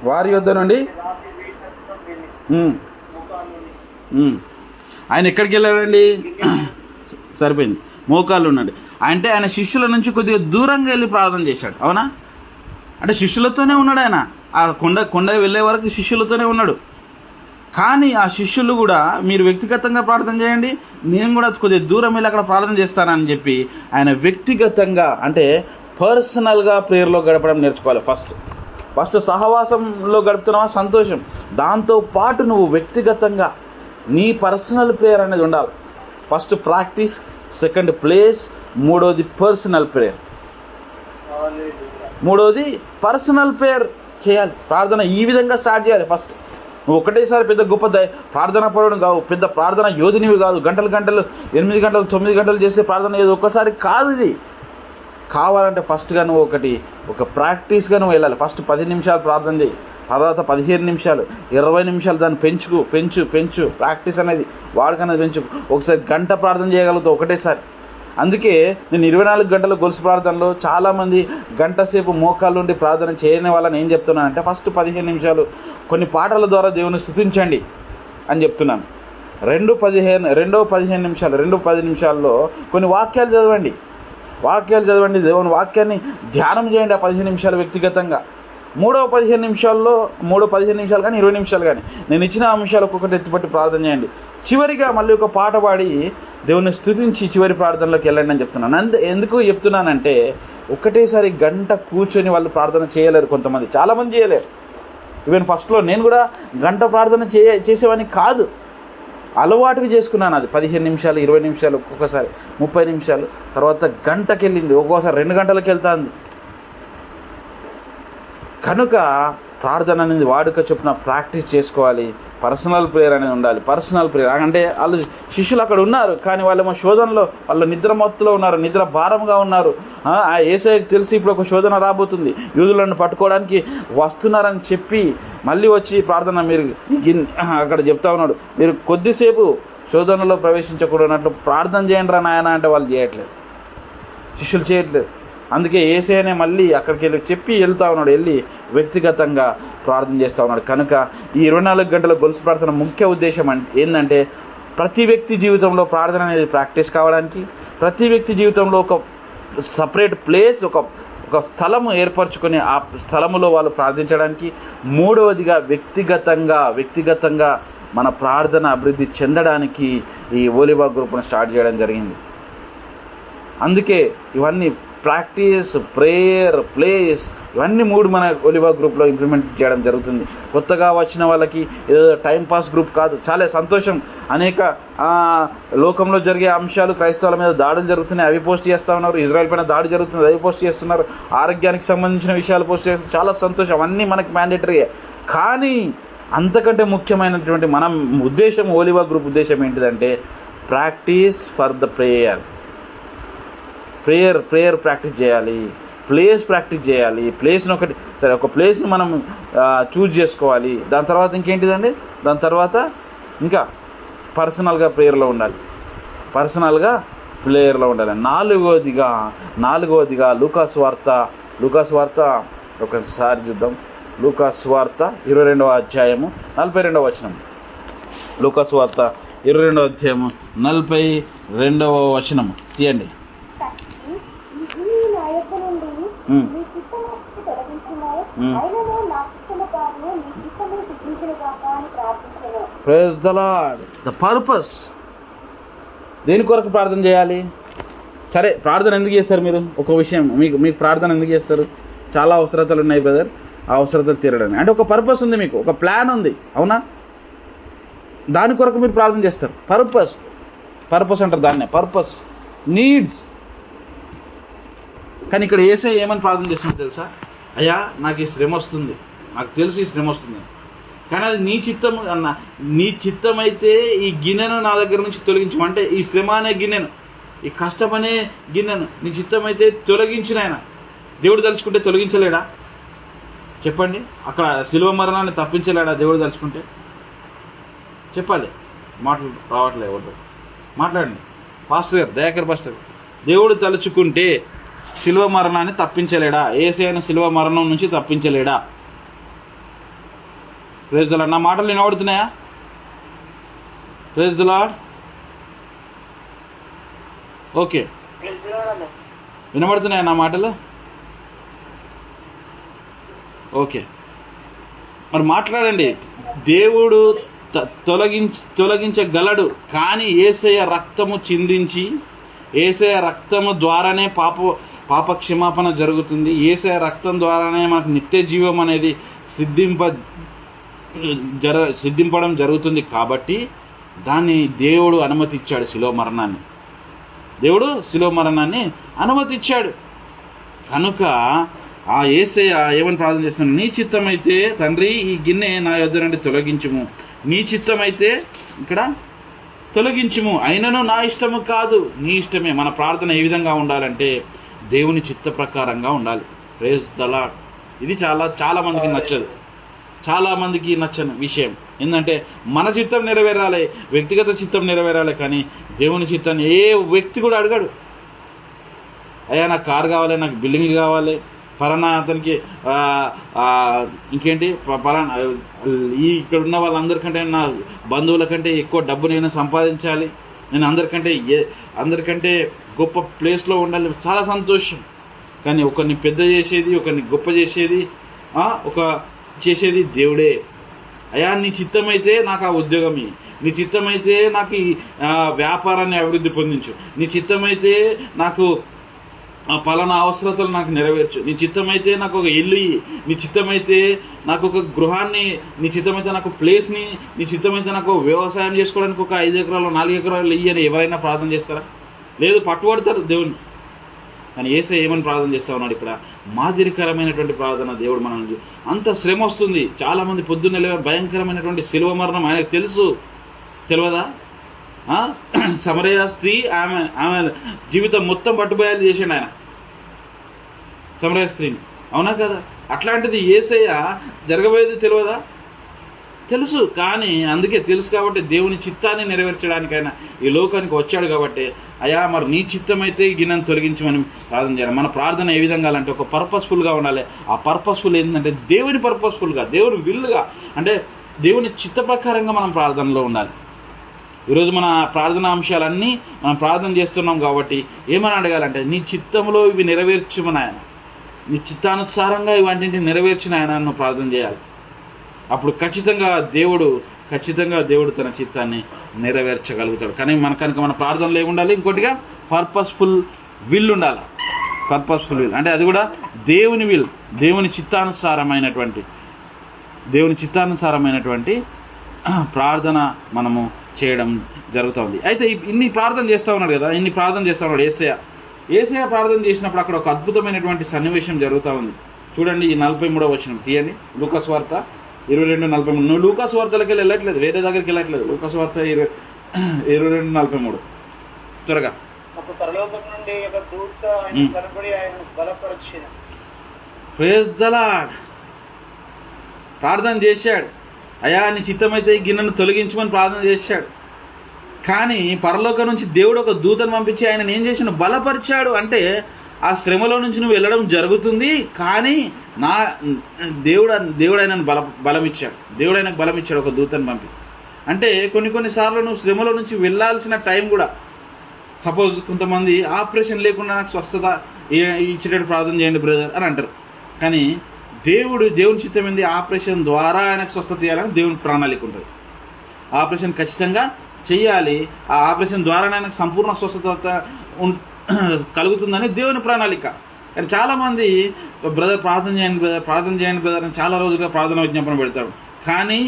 వారి యొద్ద నుండి ఆయన ఎక్కడికి వెళ్ళాడండి? సరిపోయింది, మోకాళ్ళు ఉన్నాడు. అంటే ఆయన శిష్యుల నుంచి కొద్దిగా దూరంగా వెళ్ళి ప్రార్థన చేశాడు. అవునా? అంటే శిష్యులతోనే ఉన్నాడు ఆయన. ఆ కొండ వెళ్ళే వరకు శిష్యులతోనే ఉన్నాడు. కానీ ఆ శిష్యులు కూడా మీరు వ్యక్తిగతంగా ప్రార్థన చేయండి, నేను కూడా కొద్దిగా దూరం వెళ్ళి అక్కడ ప్రార్థన చేస్తానని చెప్పి ఆయన వ్యక్తిగతంగా అంటే పర్సనల్గా ప్రేయర్లో గడపడం నేర్చుకోవాలి. ఫస్ట్ సహవాసంలో గడుపుతున్నావా? సంతోషం. దాంతో పాటు నువ్వు వ్యక్తిగతంగా నీ పర్సనల్ ప్రేయర్ అనేది ఉండాలి. ఫస్ట్ ప్రాక్టీస్, సెకండ్ ప్లేస్, మూడోది పర్సనల్ ప్రేయర్. మూడోది పర్సనల్ ప్రేయర్ చేయాలి. ప్రార్థన ఈ విధంగా స్టార్ట్ చేయాలి. ఫస్ట్ నువ్వు ఒకటేసారి పెద్ద గొప్ప ప్రార్థనా పరుడు కావు, పెద్ద ప్రార్థన యోధునివి కాదు. గంటలు 8 గంటలు 9 గంటలు చేసే ప్రార్థన ఏదో ఒక్కసారి కాదు. ఇది కావాలంటే ఫస్ట్గా నువ్వు ఒక ప్రాక్టీస్గా నువ్వు వెళ్ళాలి. ఫస్ట్ 10 నిమిషాలు ప్రార్థన చేయి, తర్వాత 15 నిమిషాలు, 20 నిమిషాలు, దాన్ని పెంచు. ప్రాక్టీస్ అనేది వాడుకనేది పెంచు. ఒకసారి గంట ప్రార్థన చేయగలుగుతావు ఒకటేసారి. అందుకే నేను 24 గంటల గొలుసు ప్రార్థనలో చాలామంది గంట సేపు మోకాళ్ళ నుండి ప్రార్థన చేయని వాళ్ళని ఏం చెప్తున్నానంటే, ఫస్ట్ 15 నిమిషాలు కొన్ని పాటల ద్వారా దేవుని స్తుతించండి అని చెప్తున్నాను. రెండో 10 నిమిషాల్లో కొన్ని వాక్యాలు చదవండి. దేవుని వాక్యాన్ని ధ్యానం చేయండి ఆ 15 నిమిషాలు వ్యక్తిగతంగా. మూడో 15 నిమిషాలు కానీ 20 నిమిషాలు కానీ నేను ఇచ్చిన అంశాలు ఒక్కొక్కటి ఎత్తిపట్టి ప్రార్థన చేయండి. చివరిగా మళ్ళీ ఒక పాట పాడి దేవుని స్తుతించి చివరి ప్రార్థనలోకి వెళ్ళండి అని చెప్తున్నాను. ఎందుకు చెప్తున్నానంటే, ఒకటేసారి గంట కూర్చొని వాళ్ళు ప్రార్థన చేయలేరు. కొంతమంది, చాలామంది చేయలేరు. ఈవెన్ ఫస్ట్లో నేను కూడా గంట ప్రార్థన చేసేవాడిని కాదు. అలవాటుగా చేసుకున్నాను. అది 15 నిమిషాలు, 20 నిమిషాలు, ఒక్కొక్కసారి 30 నిమిషాలు, తర్వాత గంటకి వెళ్ళింది, ఒక్కోసారి 2 గంటలకు వెళ్తుంది. కనుక ప్రార్థన అనేది వాడుక చొప్పున ప్రాక్టీస్ చేసుకోవాలి. పర్సనల్ ప్రేయర్ అనేది ఉండాలి. పర్సనల్ ప్రేయర్ అంటే వాళ్ళు శిష్యులు అక్కడ ఉన్నారు, కానీ వాళ్ళేమో శోధనలో, వాళ్ళు నిద్రమత్తులో ఉన్నారు, నిద్ర భారంగా ఉన్నారు. యేసయ్యకు తెలిసి ఇప్పుడు ఒక శోధన రాబోతుంది, యూదులను పట్టుకోవడానికి వస్తున్నారని చెప్పి మళ్ళీ వచ్చి ప్రార్థన మీరు అక్కడ చెప్తా ఉన్నాడు, మీరు కొద్దిసేపు శోధనలో ప్రవేశించకూడనట్లు ప్రార్థన చేయండి రా నాయన అంటే వాళ్ళు చేయట్లేదు, శిష్యులు చేయట్లేదు. అందుకే యేసయ్యనే మళ్ళీ అక్కడికి వెళ్ళి చెప్పి వెళ్తా ఉన్నాడు, వెళ్ళి వ్యక్తిగతంగా ప్రార్థన చేస్తూ ఉన్నాడు. కనుక ఈ 24 గంటల గొలుసు ప్రార్థన ముఖ్య ఉద్దేశం ఏంటంటే, ప్రతి వ్యక్తి జీవితంలో ప్రార్థన అనేది ప్రాక్టీస్ కావడానికి, ప్రతి వ్యక్తి జీవితంలో ఒక సపరేట్ ప్లేస్, ఒక స్థలము ఏర్పరచుకొని ఆ స్థలములో వాళ్ళు ప్రార్థించడానికి, మూడవదిగా వ్యక్తిగతంగా మన ప్రార్థన అభివృద్ధి చెందడానికి ఈ ఓలివా గ్రూప్ను స్టార్ట్ చేయడం జరిగింది. అందుకే ఇవన్నీ ప్రాక్టీస్, ప్రేయర్, ప్లేస్, ఇవన్నీ 3 మన ఒలివా గ్రూప్లో ఇంప్లిమెంట్ చేయడం జరుగుతుంది. కొత్తగా వచ్చిన వాళ్ళకి ఏదో టైంపాస్ గ్రూప్ కాదు. చాలా సంతోషం. అనేక లోకంలో జరిగే అంశాలు, క్రైస్తవుల మీద దాడులు జరుగుతున్నాయి, అవి పోస్ట్ చేస్తూ ఉన్నారు. ఇజ్రాయెల్ పైన దాడి జరుగుతుంది, అవి పోస్ట్ చేస్తున్నారు. ఆరోగ్యానికి సంబంధించిన విషయాలు పోస్ట్ చేస్తున్నారు. చాలా సంతోషం. అవన్నీ మనకి మ్యాండేటరీయే. కానీ అంతకంటే ముఖ్యమైనటువంటి మన ఉద్దేశం, ఓలివా గ్రూప్ ఉద్దేశం ఏంటిదంటే, practice for the prayer practice చేయాలి, ప్లేస్ ప్రాక్టీస్ చేయాలి. ప్లేస్ని ఒక ప్లేస్ని మనం చూజ్ చేసుకోవాలి. దాని తర్వాత ఇంకేంటిదండి, దాని తర్వాత ఇంకా పర్సనల్గా ప్రేయర్లో ఉండాలి. నాలుగవదిగా లూకాసు వార్త ఒకసారి చూద్దాం. లూకాసు వార్త 22వ అధ్యాయము 42వ వచనం. లూకాసు వార్త 22వ అధ్యాయము 42వ వచనం తీయండి. Praise the lord. The purpose. దేని కొరకు ప్రార్థన చేయాలి? సరే, ప్రార్థన ఎందుకు చేస్తారు మీరు? ఒక విషయం, మీకు ప్రార్థన ఎందుకు చేస్తారు? చాలా అవసరతలు ఉన్నాయి బ్రదర్, ఆ అవసరతలు తీరడానికి. అంటే ఒక పర్పస్ ఉంది, మీకు ఒక ప్లాన్ ఉంది, అవునా? దాని కొరకు మీరు ప్రార్థన చేస్తారు. పర్పస్ అంటారు దాన్నే, పర్పస్, నీడ్స్. కానీ ఇక్కడ యేసయ్య ఏమని ప్రార్థన చేస్తున్నారు తెలుసా? అయ్యా, నాకు ఈ శ్రమ వస్తుంది, నాకు తెలుసు ఈ శ్రమ వస్తుంది, కానీ అది నీ చిత్తం అయితే ఈ గిన్నెను నా దగ్గర నుంచి తొలగించమంటే, ఈ శ్రమ అనే గిన్నెను, ఈ కష్టం అనే గిన్నెను నీ చిత్తం అయితే తొలగించిన ఆయన. దేవుడు తలుచుకుంటే తొలగించలేడా? చెప్పండి. అక్కడ శిలువ మరణాన్ని తప్పించలేడా దేవుడు తలుచుకుంటే? చెప్పాలి. మాటలు రావట్లేదు, మాట్లాడండి పాస్టర్ గారు, దయాకర్ పాస్టర్ గారు. దేవుడు తలుచుకుంటే శిలువ మరణాన్ని తప్పించలేడా? యేసయ్యను శిలువ మరణం నుంచి తప్పించలేడా? Praise the lord. నా మాటలు వినబడుతున్నాయా? Praise the lord. ఓకే, వినబడుతున్నాయా నా మాటలు? ఓకే, మరి మాట్లాడండి. దేవుడు తొలగించగలడు, కానీ యేసయ్య రక్తము చిందించి, యేసయ్య రక్తము ద్వారానే పాప క్షమాపణ జరుగుతుంది. యేసయ్య రక్తం ద్వారానే మనకు నిత్య జీవం అనేది సిద్ధింపడం జరుగుతుంది. కాబట్టి దాన్ని దేవుడు అనుమతిచ్చాడు. శిలువ మరణాన్ని అనుమతిచ్చాడు. కనుక ఆ యేసయ్య ఏమని ప్రార్థన చేస్తున్నాడు? నీ చిత్తమైతే తండ్రి ఈ గిన్నె నా యొద్ద నుండి తొలగించుము, నీ చిత్తమైతే ఇక్కడ తొలగించుము, అయినను నా ఇష్టము కాదు నీ ఇష్టమే. మన ప్రార్థన ఏ విధంగా ఉండాలంటే దేవుని చిత్త ప్రకారంగా ఉండాలి. Praise the lord. ఇది చాలా మందికి నచ్చదు, చాలా మందికి నచ్చని విషయం ఏంటంటే మన చిత్తం నెరవేరాలి, వ్యక్తిగత చిత్తం నెరవేరాలి, కానీ దేవుని చిత్తాన్ని ఏ వ్యక్తి కూడా అడగడు. అయ్యా నాకు కారు కావాలి, నాకు బిల్డింగ్ కావాలి, ఫలానా అతనికి ఇంకేంటి ఫలానా ఇక్కడ ఉన్న వాళ్ళందరికంటే నా బంధువుల కంటే ఎక్కువ డబ్బు నేను సంపాదించాలి, నేను అందరికంటే గొప్ప ప్లేస్లో ఉండాలి, చాలా సంతోషం. కానీ ఒకరిని పెద్ద చేసేది, ఒకరిని గొప్ప చేసేది చేసేది దేవుడే. అయ్యా నీ చిత్తమైతే నాకు ఆ ఉద్యోగం ఇయ్యి, నీ చిత్తమైతే నాకు ఈ వ్యాపారాన్ని అభివృద్ధి పొందించు, నీ చిత్తమైతే నాకు పలానా అవసరతలు నాకు నెరవేర్చు, నీ చిత్తమైతే నాకు ఒక ఇల్లు ఇయ్యి, నీ చిత్తమైతే నాకు ఒక గృహాన్ని, నీ చిత్తమైతే నాకు ప్లేస్ని, నీ చిత్తమైతే నాకు వ్యవసాయం చేసుకోవడానికి ఒక 5 ఎకరాలు 4 ఎకరాలు ఇయ్యి అని ఎవరైనా ప్రార్థన చేస్తారా? లేదు, పట్టుబడతారు దేవుని. కానీ యేసయ్య ఏమని ప్రార్థన చేస్తా ఉన్నాడు ఇక్కడ? మాదిరికరమైనటువంటి ప్రార్థన. దేవుడు మనం అంత శ్రమ వస్తుంది, చాలామంది పొద్దున్న భయంకరమైనటువంటి శిలువ మరణం ఆయనకు తెలియదా? సమరయ స్త్రీ ఆమె జీవితం మొత్తం పట్టుబయాలు చేసాడు ఆయన, సమరయ స్త్రీని, అవునా కదా? అట్లాంటిది యేసయ్య జరగబోయేది తెలియదా? తెలుసు. కానీ అందుకే తెలుసు కాబట్టి దేవుని చిత్తాన్ని నెరవేర్చడానికి ఆయన ఈ లోకానికి వచ్చాడు కాబట్టి, అయ్యా మరి నీ చిత్తం అయితే ఈ గిన్నెను తొలగించమని ప్రార్థన చేయాలి. మన ప్రార్థన ఏ విధంగా అంటే ఒక పర్పస్ఫుల్గా ఉండాలి. ఆ పర్పస్ఫుల్ ఏంటంటే దేవుని పర్పస్ఫుల్గా, దేవుని విల్లుగా, అంటే దేవుని చిత్త ప్రకారంగా మనం ప్రార్థనలో ఉండాలి. ఈరోజు మన ప్రార్థన అంశాలన్నీ మనం ప్రార్థన చేస్తున్నాం కాబట్టి ఏమని అడగాలంటే నీ చిత్తంలో ఇవి నెరవేర్చుమని ఆయన, నీ చిత్తానుసారంగా ఇవన్నింటిని నెరవేర్చిన ఆయన నువ్వు ప్రార్థన చేయాలి. అప్పుడు ఖచ్చితంగా దేవుడు తన చిత్తాన్ని నెరవేర్చగలుగుతాడు. కానీ కనుక మన ప్రార్థనలో ఏముండాలి? ఇంకోటిగా పర్పస్ఫుల్ విల్ ఉండాలి. పర్పస్ఫుల్ విల్ అంటే అది కూడా దేవుని విల్, దేవుని చిత్తానుసారమైనటువంటి ప్రార్థన మనము చేయడం జరుగుతుంది. అయితే ఇన్ని ప్రార్థన చేస్తూ ఉన్నాడు కదా, ఇన్ని ప్రార్థన చేస్తూ ఉన్నాడు యేసయ్య ప్రార్థన చేసినప్పుడు అక్కడ ఒక అద్భుతమైనటువంటి సన్నివేశం జరుగుతూ ఉంది. చూడండి, ఈ 43వ వచనం తీయండి, లూకాసు వార్త 22:43. నువ్వు లూకాసు వార్తలకి వెళ్ళట్లేదు, వేరే దగ్గరికి వెళ్ళట్లేదు. లూకాసు వార్త 22:43 త్వరగా. Praise the lord. ప్రార్థన చేశాడు, అయ్యా నీ చిత్తమైతే ఈ గిన్నెను తొలగించమని ప్రార్థన చేశాడు. కానీ పరలోకం నుంచి దేవుడు ఒక దూతను పంపించి ఆయన ఏం చేసిన? బలపరిచాడు. అంటే ఆ శ్రమలో నుంచి నువ్వు వెళ్ళడం జరుగుతుంది, కానీ దేవుడు ఆయనను బలమిచ్చాడు. దేవుడు ఆయనకు బలమిచ్చాడు ఒక దూతను పంపి. అంటే కొన్నిసార్లు నువ్వు శ్రమలో నుంచి వెళ్ళాల్సిన టైం కూడా, సపోజ్ కొంతమంది ఆపరేషన్ లేకుండా నాకు స్వస్థత ఇచ్చేటట్టు ప్రార్థన చేయండి బ్రదర్ అని అంటారు. కానీ దేవుని చిత్తం ఏంది? ఆపరేషన్ ద్వారా ఆయనకు స్వస్థత ఇవ్వాలని దేవుని ప్రణాళిక ఉంటుంది. ఆపరేషన్ ఖచ్చితంగా చెయ్యాలి, ఆ ఆపరేషన్ ద్వారా ఆయనకు సంపూర్ణ స్వస్థత కలుగుతుందని దేవుని ప్రణాళిక. కానీ చాలామంది బ్రదర్ ప్రార్థన చేయండి బ్రదర్ అని చాలా రోజులుగా ప్రార్థన విజ్ఞాపన పెడతాడు. కానీ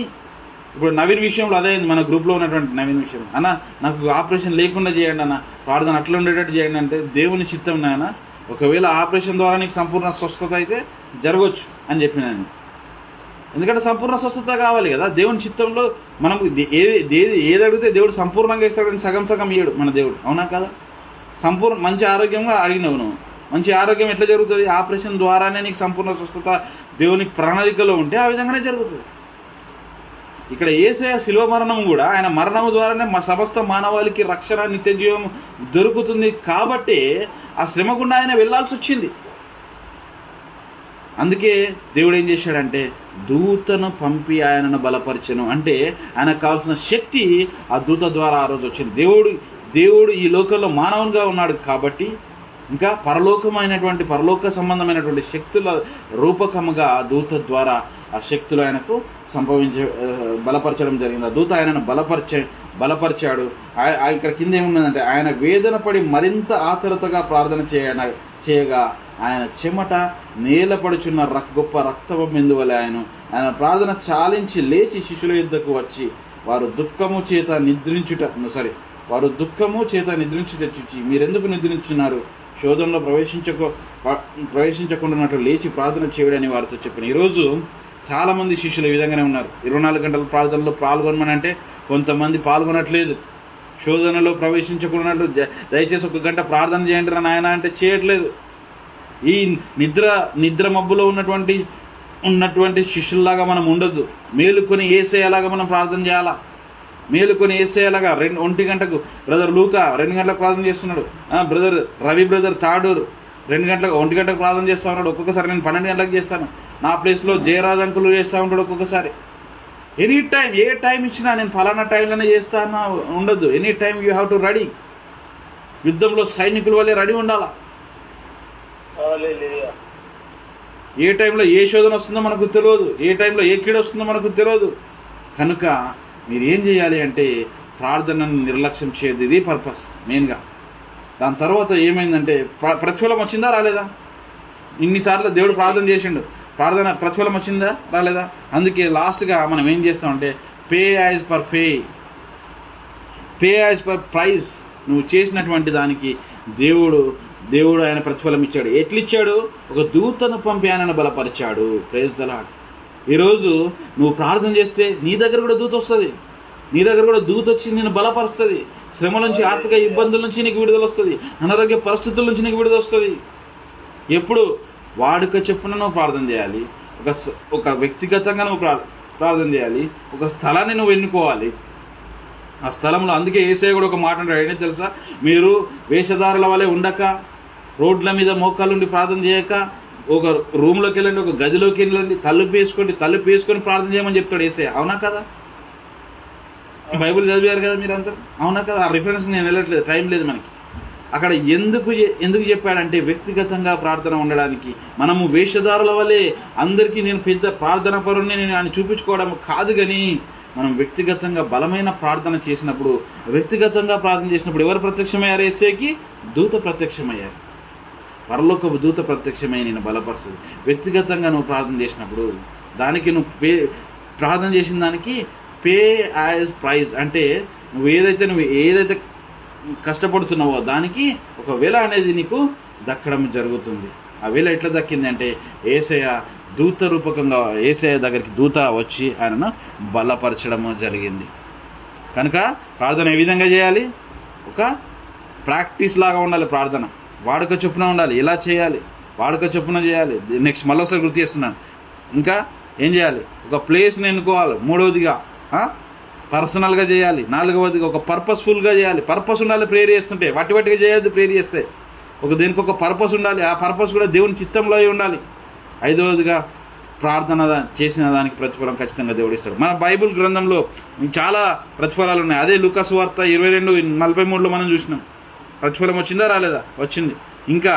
ఇప్పుడు నవీన్ విషయంలో అదే మన గ్రూప్లో ఉన్నటువంటి నవీన్ విషయం, అన్న నాకు ఆపరేషన్ లేకుండా చేయండి అన్న, ప్రార్థన అట్లా ఉండేటట్టు చేయండి అంటే దేవుని చిత్తం నాయన, ఒకవేళ ఆపరేషన్ ద్వారా నీకు సంపూర్ణ స్వస్థత అయితే జరగవచ్చు అని చెప్పినాను. ఎందుకంటే సంపూర్ణ స్వస్థత కావాలి కదా. దేవుని చిత్తంలో మనం ఏది అడిగితే దేవుడు సంపూర్ణంగా ఇస్తాడని సగం ఇయ్యడు మన దేవుడు, అవునా కదా? మంచి ఆరోగ్యంగా అడిగినావు నువ్వు, మంచి ఆరోగ్యం ఎట్లా జరుగుతుంది? ఆపరేషన్ ద్వారానే నీకు సంపూర్ణ స్వస్థత దేవుని ప్రణాళికలో ఉంటే ఆ విధంగానే జరుగుతుంది. ఇక్కడ యేసయ్య శిలువ మరణం కూడా ఆయన మరణం ద్వారానే సమస్త మానవాళికి రక్షణ, నిత్య జీవం దొరుకుతుంది కాబట్టి ఆ శ్రమ గుండా ఆయన వెళ్ళాల్సి వచ్చింది. అందుకే దేవుడు ఏం చేశాడంటే దూతను పంపి ఆయనను బలపరిచెను. అంటే ఆయనకు కావాల్సిన శక్తి ఆ దూత ద్వారా ఆ రోజు వచ్చింది. దేవుడు ఈ లోకంలో మానవునిగా ఉన్నాడు కాబట్టి ఇంకా పరలోక సంబంధమైనటువంటి శక్తుల రూపకముగా ఆ దూత ద్వారా ఆ శక్తులు ఆయనకు బలపరచడం జరిగింది. ఆ దూత ఆయనను బలపరిచాడు. ఇక్కడ కింద ఏమున్నదంటే ఆయన వేదన పడి మరింత ఆతురతగా ప్రార్థన చేయగా ఆయన చెమట నేలపడుచున్న గొప్ప రక్తము మెందువలె ఆయన ప్రార్థన చాలించి లేచి శిష్యుల యుద్ధకు వచ్చి వారు దుఃఖము చేత నిద్రించుట చూచి మీరెందుకు నిద్రించున్నారు? శోధనలో ప్రవేశించకుండా లేచి ప్రార్థన చేయడని వారితో చెప్పాను. ఈరోజు చాలామంది శిష్యులు ఈ విధంగానే ఉన్నారు. 24 గంటల ప్రార్థనలో పాల్గొనమని అంటే కొంతమంది పాల్గొనట్లేదు. శోధనలో ప్రవేశించకున్నట్లు దయచేసి 1 గంట ప్రార్థన చేయండి రా నాయన అంటే చేయట్లేదు. ఈ నిద్ర మబ్బులో ఉన్నటువంటి శిష్యుల్లాగా మనం ఉండొద్దు. మేలుకొని యేసయ్యలాగా మనం ప్రార్థన చేయాలా. మేలుకొని యేసయ్యలాగా 1 గంటకు బ్రదర్ లూకా 2 గంటలకు ప్రార్థన చేస్తున్నాడు. బ్రదర్ రవి బ్రదర్ తాడూరు 1 గంటకు ప్రార్థన చేస్తూ ఉన్నాడు. ఒక్కొక్కసారి నేను 12 గంటలకు చేస్తాను. నా ప్లేస్లో జయరాజ్ అంకులు చేస్తూ ఉంటాడు ఒక్కొక్కసారి. ఎనీ టైం ఏ టైం ఇచ్చినా నేను ఫలానా టైంలోనే చేస్తాను ఉండొద్దు. Any time you have to ready. యుద్ధంలో సైనికుల వల్లే రెడీ ఉండాలా. ఏ టైంలో ఏ శోధన వస్తుందో మనకు తెలియదు. ఏ టైంలో ఏ కీడు వస్తుందో మనకు తెలియదు. కనుక మీరు ఏం చేయాలి అంటే ప్రార్థనను నిర్లక్ష్యం చేయదు. ఇది పర్పస్ మెయిన్గా. దాని తర్వాత ఏమైందంటే ప్రతిఫలం వచ్చిందా రాలేదా? ఇన్నిసార్లు దేవుడు ప్రార్థన చేసిండు, ప్రార్థన ప్రతిఫలం వచ్చిందా రాలేదా? అందుకే లాస్ట్గా మనం ఏం చేస్తామంటే పే యాజ్ పర్ ప్రైజ్. నువ్వు చేసినటువంటి దానికి దేవుడు ఆయన ప్రతిఫలం ఇచ్చాడు. ఎట్లిచ్చాడు? ఒక దూతను పంపి ఆయనను బలపరిచాడు. Praise the lord. ఈరోజు నువ్వు ప్రార్థన చేస్తే నీ దగ్గర కూడా దూత వస్తుంది. నీ దగ్గర కూడా దూత వచ్చి నేను బలపరుస్తుంది. శ్రమల నుంచి, ఆర్థిక ఇబ్బందుల నుంచి నీకు విడుదల వస్తుంది. అనారోగ్య పరిస్థితుల నుంచి నీకు విడుదల వస్తుంది. ఎప్పుడు వాడుక చెప్పున నువ్వు ప్రార్థన చేయాలి. ఒక వ్యక్తిగతంగా నువ్వు ప్రార్థన చేయాలి. ఒక స్థలాన్ని నువ్వు ఎన్నుకోవాలి. ఆ స్థలంలో అందుకే యేసయ్య కూడా ఒక మాట అంటాడు. ఏంటి తెలుసా? మీరు వేషధారుల వలె ఉండక, రోడ్ల మీద మోకాలుండి ప్రార్థన చేయక, ఒక రూమ్లోకి వెళ్ళండి, ఒక గదిలోకి వెళ్ళండి, తలుపు వేసుకొని ప్రార్థన చేయమని చెప్తాడు యేసయ్య. అవునా కదా? బైబిల్ చదివారు కదా మీరంతా, అవునా కదా? ఆ రిఫరెన్స్ నేను వెళ్ళట్లేదు, టైం లేదు మనకి. అక్కడ ఎందుకు చెప్పాడంటే వ్యక్తిగతంగా ప్రార్థన ఉండడానికి. మనము వేషధారుల వల్లే అందరికీ నేను పెద్ద ప్రార్థన పరుని నేను ఆయన చూపించుకోవడం కాదు. కానీ మనం వ్యక్తిగతంగా బలమైన ప్రార్థన చేసినప్పుడు, ఎవరు ప్రత్యక్షమయ్యారు? యేసయ్యకి దూత ప్రత్యక్షమయ్యారు. పరలోకపు దూత ప్రత్యక్షమై నేను బలపరుస్తుంది. వ్యక్తిగతంగా నువ్వు ప్రార్థన చేసినప్పుడు దానికి నువ్వు ప్రార్థన చేసిన దానికి పే యాజ్ ప్రైజ్. అంటే నువ్వు ఏదైతే కష్టపడుతున్నావో దానికి ఒక వేళ అనేది నీకు దక్కడం జరుగుతుంది. ఆ వేళ ఎట్లా దక్కింది అంటే యేసయ్య దూత రూపకంగా యేసయ్య దగ్గరికి దూత వచ్చి ఆయనను బలపరచడం జరిగింది. కనుక ప్రార్థన ఏ విధంగా చేయాలి? ఒక ప్రాక్టీస్ లాగా ఉండాలి. ప్రార్థన వాడుక చొప్పున ఉండాలి. ఎలా చేయాలి? వాడుక చొప్పున చేయాలి. నెక్స్ట్ మళ్ళొకసారి గుర్తు చేస్తున్నాను. ఇంకా ఏం చేయాలి? ఒక ప్లేస్ని ఎన్నుకోవాలి. 3వదిగా పర్సనల్గా చేయాలి. 4వదిగా ఒక పర్పస్ఫుల్గా చేయాలి. పర్పస్ ఉండాలి. ప్రేయర్ చేస్తుంటే వట్టిగా చేయొద్దు. ప్రేయర్ చేస్తే దేనికి ఒక పర్పస్ ఉండాలి. ఆ పర్పస్ కూడా దేవుని చిత్తంలో ఉండాలి. 5వదిగా ప్రార్థన చేసిన దానికి ప్రతిఫలం ఖచ్చితంగా దేవుడు ఇస్తాడు. మన బైబిల్ గ్రంథంలో చాలా ప్రతిఫలాలు ఉన్నాయి. అదే లూకా సువార్త 22:43లో మనం చూసినాం. ప్రతిఫలం వచ్చిందా రాలేదా? వచ్చింది. ఇంకా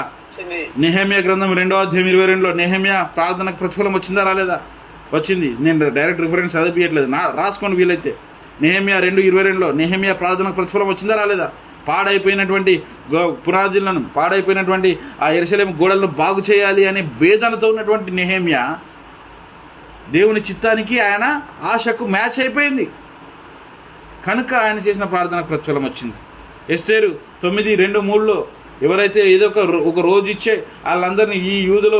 నెహెమ్యా గ్రంథం 2వ అధ్యాయం 22లో నెహెమ్యా ప్రార్థనకు ప్రతిఫలం వచ్చిందా రాలేదా? వచ్చింది. నేను డైరెక్ట్ రిఫరెన్స్ చదివియట్లేదు, రాసుకోండి వీలైతే. నెహెమ్యా 2:22లో నెహెమ్యా ప్రార్థనకు ప్రతిఫలం వచ్చిందా రాలేదా? పాడైపోయినటువంటి పునాదులను, పాడైపోయినటువంటి ఆ యెరూషలేము గోడలను బాగు చేయాలి అనే వేదనతో ఉన్నటువంటి నెహెమ్యా దేవుని చిత్తానికి, ఆయన ఆశకు మ్యాచ్ అయిపోయింది. కనుక ఆయన చేసిన ప్రార్థనకు ప్రతిఫలం వచ్చింది. ఎస్తేరు 9:2-3లో ఎవరైతే ఏదో ఒక రోజు ఇచ్చే వాళ్ళందరినీ ఈ యూదులో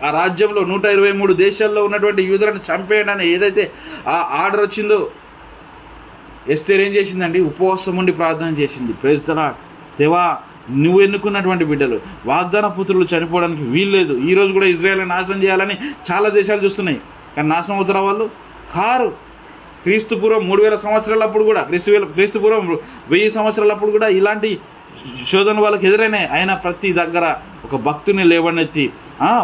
ఆ రాజ్యంలో 123 దేశాల్లో ఉన్నటువంటి యూదులను చంపేయడాన్ని ఏదైతే ఆ ఆర్డర్ వచ్చిందో ఎస్తేరు ఏం చేసిందండి? ఉపవాసం ఉండి ప్రార్థన చేసింది. Praise the lord. దేవా, నువ్వు ఎన్నుకున్నటువంటి బిడ్డలు, వాగ్దాన పుత్రులు చనిపోవడానికి వీల్లేదు. ఈరోజు కూడా ఇజ్రాయెల్ని నాశనం చేయాలని చాలా దేశాలు చూస్తున్నాయి. కానీ నాశనం అవుతారా వాళ్ళు? కారు. క్రీస్తుపూర్వం 3000 సంవత్సరాలప్పుడు కూడా, క్రీస్తుపూర్వం 1000 సంవత్సరాలప్పుడు కూడా ఇలాంటి శోధన వాళ్ళకి ఎదురైనాయి. ఆయన ప్రతి దగ్గర ఒక భక్తుని లేవనెత్తి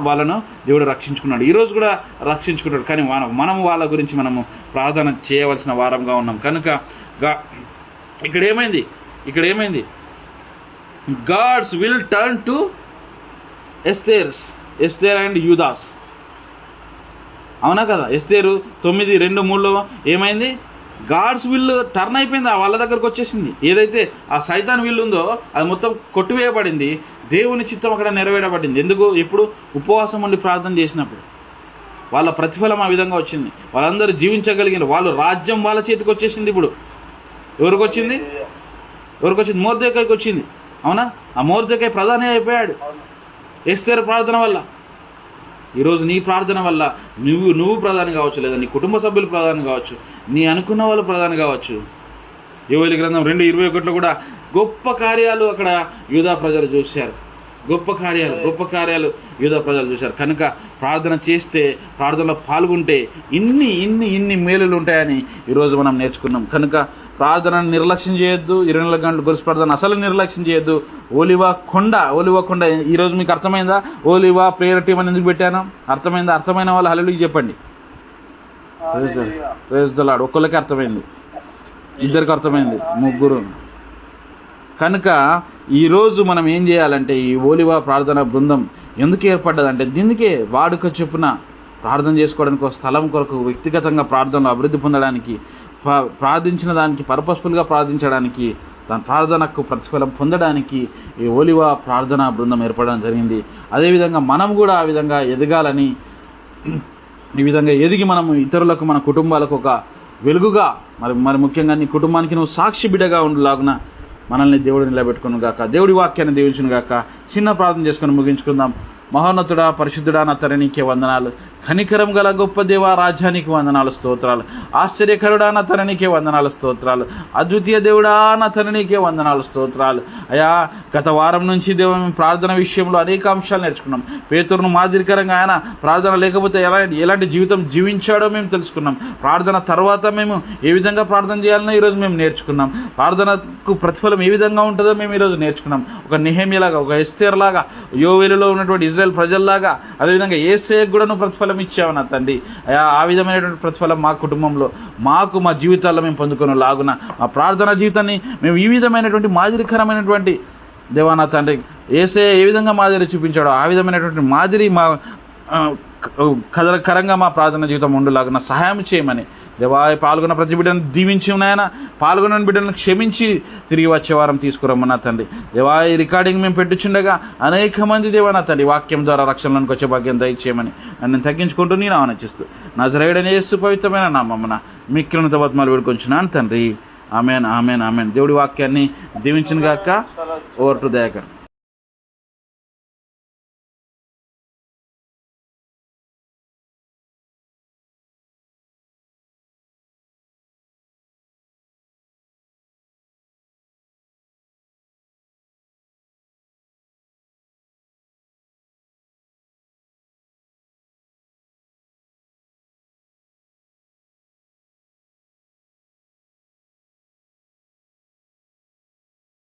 వాళ్ళను దేవుడు రక్షించుకున్నాడు. ఈరోజు కూడా రక్షించుకున్నాడు. కానీ మనము వాళ్ళ గురించి మనము ప్రార్థన చేయవలసిన వారంగా ఉన్నాం. కనుక ఇక్కడ ఏమైంది? God's will turn to Esther and Judas. అవునా కదా? ఎస్తేరు 9:2-3లో ఏమైంది? గాడ్స్ విల్ టర్న్ అయిపోయింది. వాళ్ళ దగ్గరకు వచ్చేసింది. ఏదైతే ఆ సైతాన్ విల్ ఉందో అది మొత్తం కొట్టివేయబడింది. దేవుని చిత్తం అక్కడ నెరవేరబడింది. ఎందుకు? ఇప్పుడు ఉపవాసం ఉండి ప్రార్థన చేసినప్పుడు వాళ్ళ ప్రతిఫలం ఆ విధంగా వచ్చింది. వాళ్ళందరూ జీవించగలిగిన వాళ్ళు, రాజ్యం వాళ్ళ చేతికి వచ్చేసింది. ఇప్పుడు ఎవరికి వచ్చింది? మొర్దెకైకి వచ్చింది. అవునా? ఆ మొర్దెకై ప్రధాని అయిపోయాడు ఎస్తేరు ప్రార్థన వల్ల. ఈరోజు నీ ప్రార్థన వల్ల నువ్వు ప్రధాని కావచ్చు, లేదా నీ కుటుంబ సభ్యులు ప్రధాని కావచ్చు, నీ అనుకున్న వాళ్ళు ప్రధాని కావచ్చు. యోవేలు గ్రంథం 2:21 కూడా గొప్ప కార్యాలు అక్కడ యూదా ప్రజలు చూశారు. గొప్ప కార్యాలు యూదా ప్రజలు చూశారు. కనుక ప్రార్థన చేస్తే, ప్రార్థనలో పాల్గొంటే ఇన్ని మేలులు ఉంటాయని ఈరోజు మనం నేర్చుకున్నాం. కనుక ప్రార్థనను నిర్లక్ష్యం చేయొద్దు. 24 గంటలు గొలుసు ప్రార్థన అసలు నిర్లక్ష్యం చేయొద్దు. ఓలివ కొండ ఈరోజు మీకు అర్థమైందా? ఓలివ ప్రేయర్ టీం అని ఎందుకు పెట్టాను? అర్థమైందా? అర్థమైన వాళ్ళు హల్లెలూయా చెప్పండి. Praise the lord. ఒక్కళ్ళకి అర్థమైంది, ఇద్దరికి అర్థమైంది, ముగ్గురు. కనుక ఈరోజు మనం ఏం చేయాలంటే, ఈ ఓలివ ప్రార్థన బృందం ఎందుకు ఏర్పడ్డదంటే దీనికే వాడుక చొప్పున ప్రార్థన చేసుకోవడానికి, ఒక స్థలం కొరకు, వ్యక్తిగతంగా ప్రార్థనలో అభివృద్ధి పొందడానికి, ప్రార్థించిన దానికి పర్పస్ఫుల్గా ప్రార్థించడానికి, దాని ప్రార్థనకు ప్రతిఫలం పొందడానికి ఈ ఓలివ ప్రార్థనా బృందం ఏర్పడడం జరిగింది. అదేవిధంగా మనం కూడా ఆ విధంగా ఎదగాలని, ఈ విధంగా ఎదిగి మనము ఇతరులకు, మన కుటుంబాలకు ఒక వెలుగుగా, మరి ముఖ్యంగా నీ కుటుంబానికి నువ్వు సాక్షి బిడ్డగా ఉండేలాగున మనల్ని దేవుడు నిలబెట్టుకును గాక. దేవుడి వాక్యాన్ని దీవించును గాక. చిన్న ప్రార్థన చేసుకొని ముగించుకుందాం. మహోన్నతుడా, పరిశుద్ధుడా, నా తండ్రికే వందనాలు. కనికరం గల గొప్ప దేవా, రాజ్యానికి వందనాలు, స్తోత్రాలు. ఆశ్చర్యకరుడా, నా తండ్రికే వందనాలు, స్తోత్రాలు. అద్వితీయ దేవుడా, నా తండ్రికే వందనాలు, స్తోత్రాలు. అయా, గత వారం నుంచి దేవ మేము ప్రార్థన విషయంలో అనేక అంశాలు నేర్చుకున్నాం. పేతురును మాదిరికరంగా ఆయన ప్రార్థన లేకపోతే ఎలాంటి జీవితం జీవించాడో మేము తెలుసుకున్నాం. ప్రార్థన తర్వాత మేము ఏ విధంగా ప్రార్థన చేయాలనో ఈరోజు మేము నేర్చుకున్నాం. ప్రార్థనకు ప్రతిఫలం ఏ విధంగా ఉంటుందో మేము ఈరోజు నేర్చుకున్నాం. ఒక నెహెమ్యాలాగా, ఒక ఎస్తేర్ లాగా, యోవేలులో ఉన్నటువంటి ఇజ్రాయెల్ ప్రజల్లాగా, అదేవిధంగా యేసేకు కూడా నువ్వు ప్రతిఫలం ఇచ్చావు నా తండ్రి. ఆ విధమైనటువంటి ప్రతిఫలం మా కుటుంబంలో, మా జీవితాల్లో మేము పొందుకుని లాగున మా ప్రార్థనా జీవితాన్ని మేము ఈ విధమైనటువంటి మాదిరికరమైనటువంటి దేవా నా తండ్రి, యేసే ఏ విధంగా మాదిరి చూపించాడో ఆ విధమైనటువంటి మాదిరి మా కదరకరంగా మా ప్రార్థన జీవితం ఉండేలాగా సహాయం చేయమని దేవా, పాల్గొన్న ప్రతి బిడ్డను దీవించి ఉన్నాయన, పాల్గొన్న బిడ్డలను క్షమించి తిరిగి వచ్చే వారం తీసుకురమ్మన్నా తండ్రి. దేవా, ఈ రికార్డింగ్ మేము పెట్టుచుండగా అనేక మంది దేవా నా తండ్రి వాక్యం ద్వారా రక్షణలోకి వచ్చే భాగ్యం దయచేయమని నన్ను తగ్గించుకుంటూ నేను ఆనందిస్తూ నజరేయుడైన యేసు పవిత్రమైన నామమున మిక్కిలిన బతిమాలు వేడుకొంచున్నాను తండ్రి. Amen, amen, amen. దేవుడి వాక్యాన్ని దీవించును గాక. Over to Dayakar.